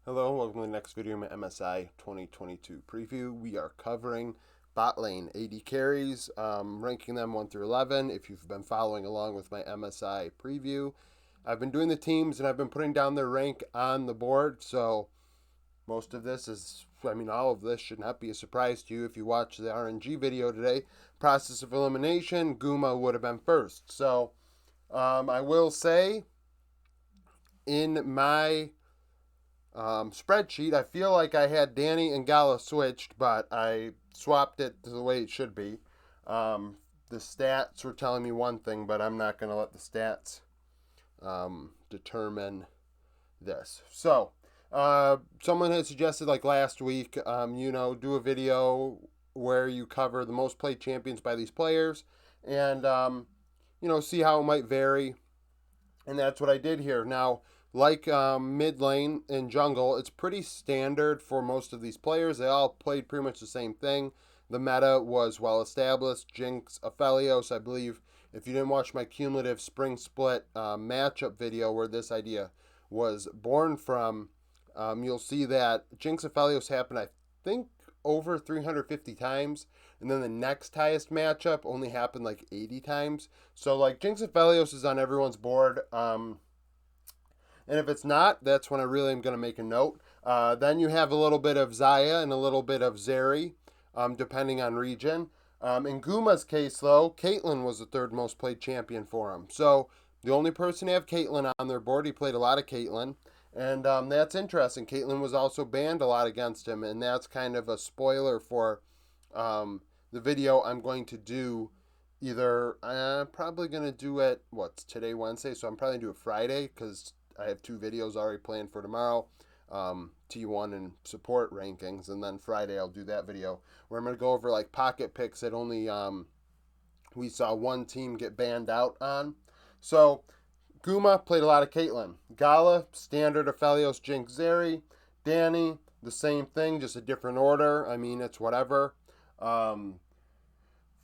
Hello, welcome to the next video in my MSI 2022 preview. We are covering bot lane AD carries, ranking them 1 through 11. If you've been following along with my MSI preview, I've been doing the teams and I've been putting down their rank on the board. So most of this all of this should not be a surprise to you. If you watch the RNG video today, process of elimination, Guma would have been first. So I will say in my spreadsheet, I feel like I had Danny and Gala switched, but I swapped it to the way it should be. The stats were telling me one thing, but I'm not going to let the stats determine this. So, someone had suggested, like last week, do a video where you cover the most played champions by these players and, see how it might vary. And that's what I did here. Now, like mid lane and jungle, it's pretty standard for most of these players. They all played pretty much the same thing. The meta was well established. Jinx, Aphelios, I believe. If you didn't watch my cumulative spring split matchup video where this idea was born from, you'll see that Jinx Aphelios happened, I think, over 350 times. And then the next highest matchup only happened like 80 times. So, like, Jinx Aphelios is on everyone's board. And if it's not, that's when I really am going to make a note. Then you have a little bit of Zaya and a little bit of Zeri, depending on region. In Guma's case, though, Caitlyn was the third most played champion for him. So the only person to have Caitlyn on their board, he played a lot of Caitlyn. And that's interesting. Caitlyn was also banned a lot against him, and that's kind of a spoiler for the video I'm going to do. Either I'm probably going to do it, what's today, Wednesday, so I'm probably going to do it Friday because I have 2 videos already planned for tomorrow, T1 and support rankings, and then Friday I'll do that video where I'm going to go over like pocket picks that only we saw one team get banned out on. So Guma played a lot of Caitlyn. Gala, standard Aphelios, Jinx, Zeri. Danny, the same thing, just a different order. I mean, it's whatever.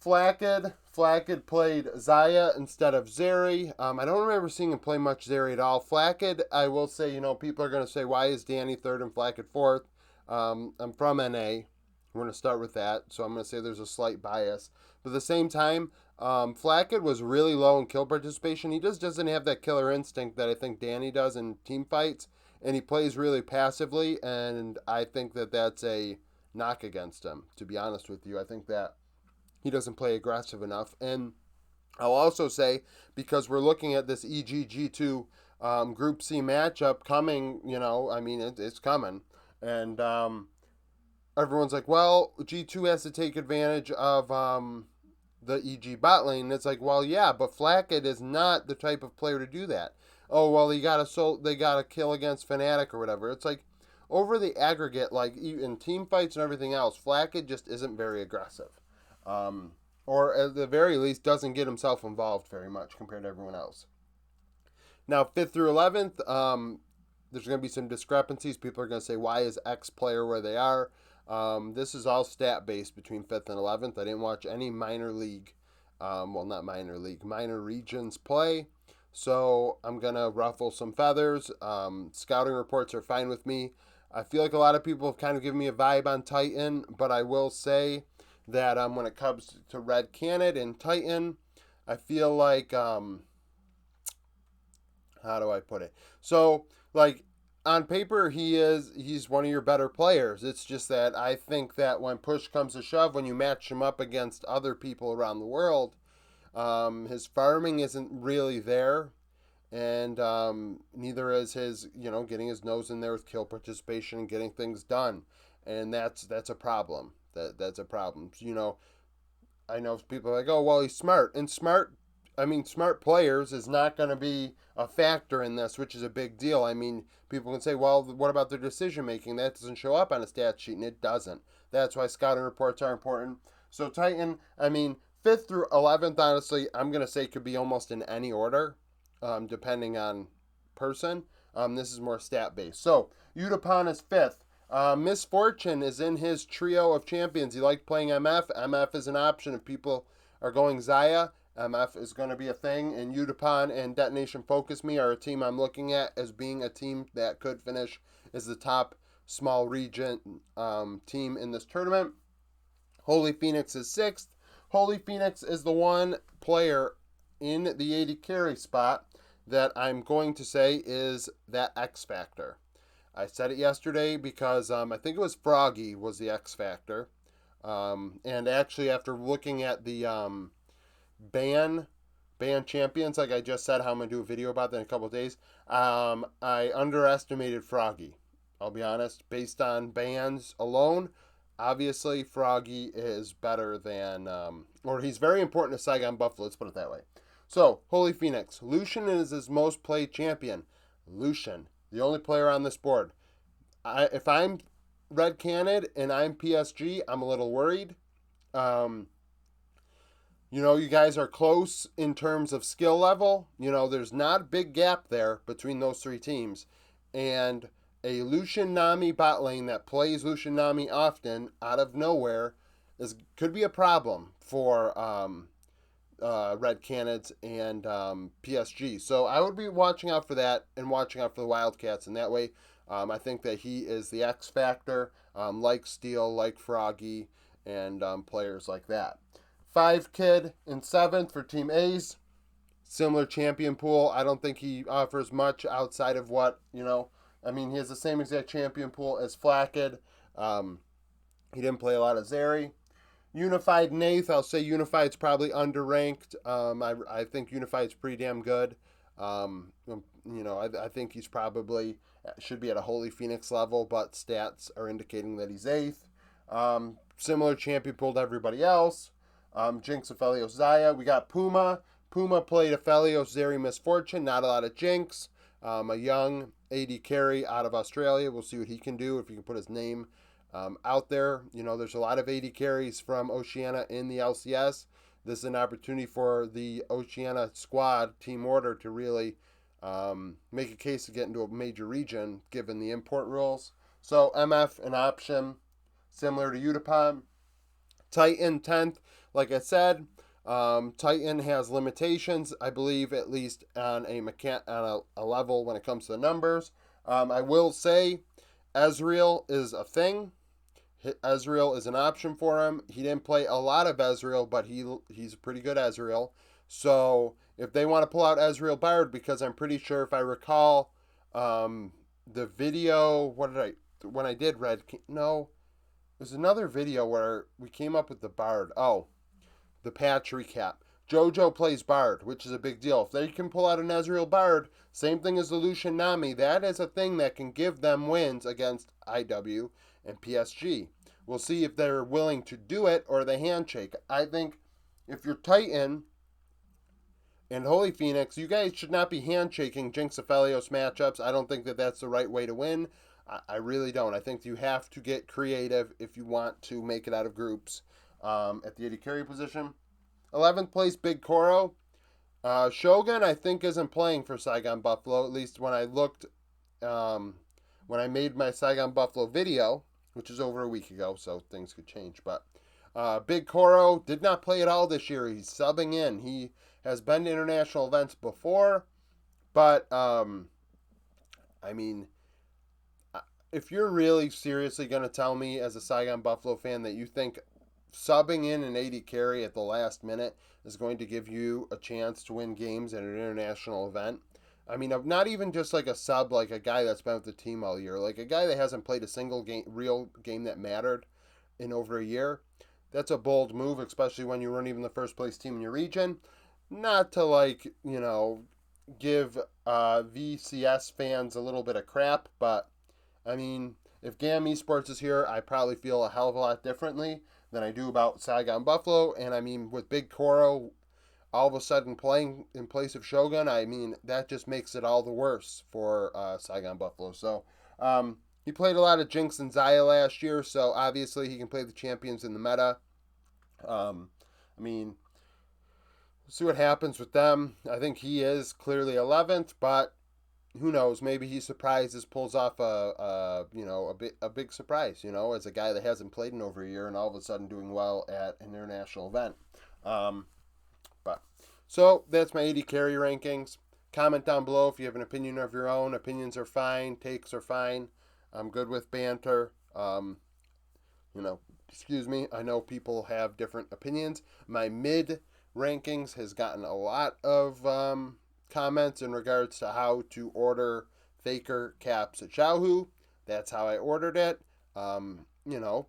Flakked played Zaya instead of Zeri. I don't remember seeing him play much Zeri at all. Flakked, I will say, people are going to say, why is Danny third and Flakked fourth? I'm from NA. We're going to start with that. So I'm going to say there's a slight bias. But at the same time, Flakked was really low in kill participation. He just doesn't have that killer instinct that I think Danny does in team fights. And he plays really passively. And I think that that's a knock against him, to be honest with you. I think that he doesn't play aggressive enough. And I'll also say, because we're looking at this EGG2 Group C matchup coming, it's coming. And everyone's like, well, G2 has to take advantage of the EG bot lane. And it's like, well, yeah, but Flakked is not the type of player to do that. Oh, well, they got a kill against Fnatic or whatever. It's like, over the aggregate, like in team fights and everything else, Flakked just isn't very aggressive. Or at the very least doesn't get himself involved very much compared to everyone else. Now, 5th through 11th, there's going to be some discrepancies. People are going to say, why is X player where they are? This is all stat-based between 5th and 11th. I didn't watch any minor league, minor regions play. So I'm going to ruffle some feathers. Scouting reports are fine with me. I feel like a lot of people have kind of given me a vibe on Titan, but I will say that when it comes to Red Cannon and Titan, I feel like, how do I put it? So, like, on paper, he's one of your better players. It's just that I think that when push comes to shove, when you match him up against other people around the world, his farming isn't really there. And neither is his, getting his nose in there with kill participation and getting things done. And that's a problem. That's a problem. I know people are like, oh, well, he's smart. And smart players is not going to be a factor in this, which is a big deal. I mean, people can say, well, what about their decision making? That doesn't show up on a stat sheet, and it doesn't. That's why scouting reports are important. So Titan, 5th through 11th, honestly, I'm going to say could be almost in any order, depending on person. This is more stat-based. So, Udapon is 5th. Misfortune is in his trio of champions. He liked playing MF. MF is an option if people are going Zaya. MF is going to be a thing, and Udapon and Detonation Focus Me are a team I'm looking at as being a team that could finish is the top small region team in this tournament. Holy Phoenix is 6th. Holy Phoenix is the one player in the AD carry spot that I'm going to say is that X factor. I said it yesterday because I think it was Froggy was the X factor. And actually, after looking at the ban champions, like I just said, how I'm going to do a video about that in a couple of days, I underestimated Froggy. I'll be honest. Based on bans alone, obviously Froggy is better than, or he's very important to Saigon Buffalo, let's put it that way. So, Holy Phoenix. Lucian is his most played champion. Lucian, the only player on this board. If I'm Red Cannon and I'm PSG, I'm a little worried. You guys are close in terms of skill level. There's not a big gap there between those three teams. And a Lucian Nami bot lane that plays Lucian Nami often out of nowhere could be a problem for Red Cannons and PSG. So I would be watching out for that and watching out for the Wildcats. And that way, I think that he is the X factor, like Steel, like Froggy, and players like that. 5 Kid in 7th for Team A's. Similar champion pool. I don't think he offers much outside of what, he has the same exact champion pool as Flakked. He didn't play a lot of Zeri. Unified in 8th. I'll say Unified's probably underranked. I think Unified's pretty damn good. I think he's probably should be at a Holy Phoenix level, but stats are indicating that he's 8th. Similar champion pool to everybody else. Jinx, Aphelios, Zaya. We got Puma. Puma played Aphelios, Zeri, Misfortune. Not a lot of Jinx. A young AD carry out of Australia. We'll see what he can do if he can put his name out there. There's a lot of AD carries from Oceania in the LCS. This is an opportunity for the Oceania squad, Team Order, to really make a case to get into a major region given the import rules. So MF, an option similar to Utapon. Titan 10th, like I said. Titan has limitations, I believe, at least on a level when it comes to the numbers. I will say Ezreal is a thing. Ezreal is an option for him. He didn't play a lot of Ezreal, but he's a pretty good Ezreal. So if they want to pull out Ezreal Bard, because I'm pretty sure if I recall the video, when I did there's another video where we came up with the Bard. Oh, the patch recap. JoJo plays Bard, which is a big deal. If they can pull out an Ezreal Bard, same thing as the Lucian Nami, that is a thing that can give them wins against IW and PSG. We'll see if they're willing to do it or they handshake. I think if you're Titan and Holy Phoenix, you guys should not be handshaking Jinx Aphelios matchups. I don't think that that's the right way to win. I really don't. I think you have to get creative if you want to make it out of groups at the AD carry position. 11th place, Big Koro. Shogun, I think, isn't playing for Saigon Buffalo, at least when I looked, when I made my Saigon Buffalo video, which is over a week ago, so things could change. But Big Koro did not play at all this year. He's subbing in. He has been to international events before, but, if you're really seriously going to tell me as a Saigon Buffalo fan that you think subbing in an AD carry at the last minute is going to give you a chance to win games at an international event, not even just like a sub, like a guy that's been with the team all year, like a guy that hasn't played a single real game that mattered in over a year, that's a bold move, especially when you weren't even the first place team in your region. Not to give VCS fans a little bit of crap, but if GAM Esports is here, I probably feel a hell of a lot differently than I do about Saigon Buffalo. And with Big Koro all of a sudden playing in place of Shogun, that just makes it all the worse for Saigon Buffalo. So he played a lot of Jinx and Zaya last year, so obviously he can play the champions in the meta. We'll see what happens with them. I think he is clearly 11th, but who knows? Maybe he surprises, pulls off a big surprise, as a guy that hasn't played in over a year and all of a sudden doing well at an international event. So that's my AD carry rankings. Comment down below if you have an opinion of your own. Opinions are fine. Takes are fine. I'm good with banter. You know, excuse me. I know people have different opinions. My mid rankings has gotten a lot of comments in regards to how to order Faker, Caps at Xiaohu. That's how I ordered it. You know,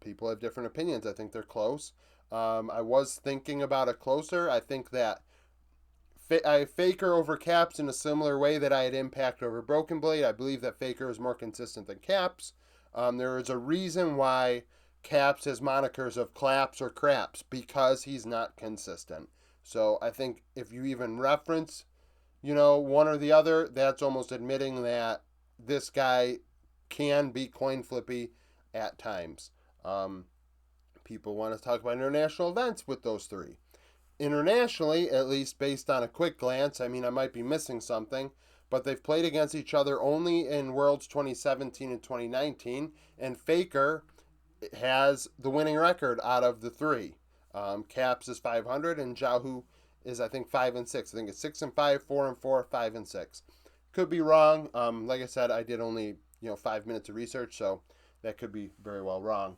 people have different opinions. I think they're close. I was thinking about it closer. I think that I Faker over Caps in a similar way that I had Impact over Broken Blade. I believe that Faker is more consistent than Caps. There is a reason why Caps has monikers of Claps or Craps because he's not consistent. So I think if you even reference, one or the other, that's almost admitting that this guy can be coin flippy at times. Um, People want to talk about international events with those three. Internationally, at least based on a quick glance, I mean, I might be missing something, but they've played against each other only in Worlds 2017 and 2019, and Faker has the winning record out of the three. Caps is 500, and Xiaohu is, I think, 5-6. I think it's 6-5, 4-4, 5-6. Could be wrong. Like I said, I did only 5 minutes of research, so that could be very well wrong.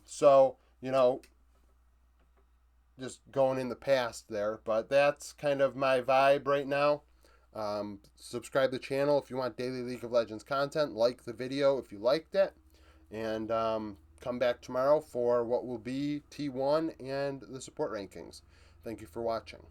So just going in the past there, but that's kind of my vibe right now. Subscribe to the channel if you want daily League of Legends content. Like the video if you liked it, and come back tomorrow for what will be T1 and the support rankings. Thank you for watching.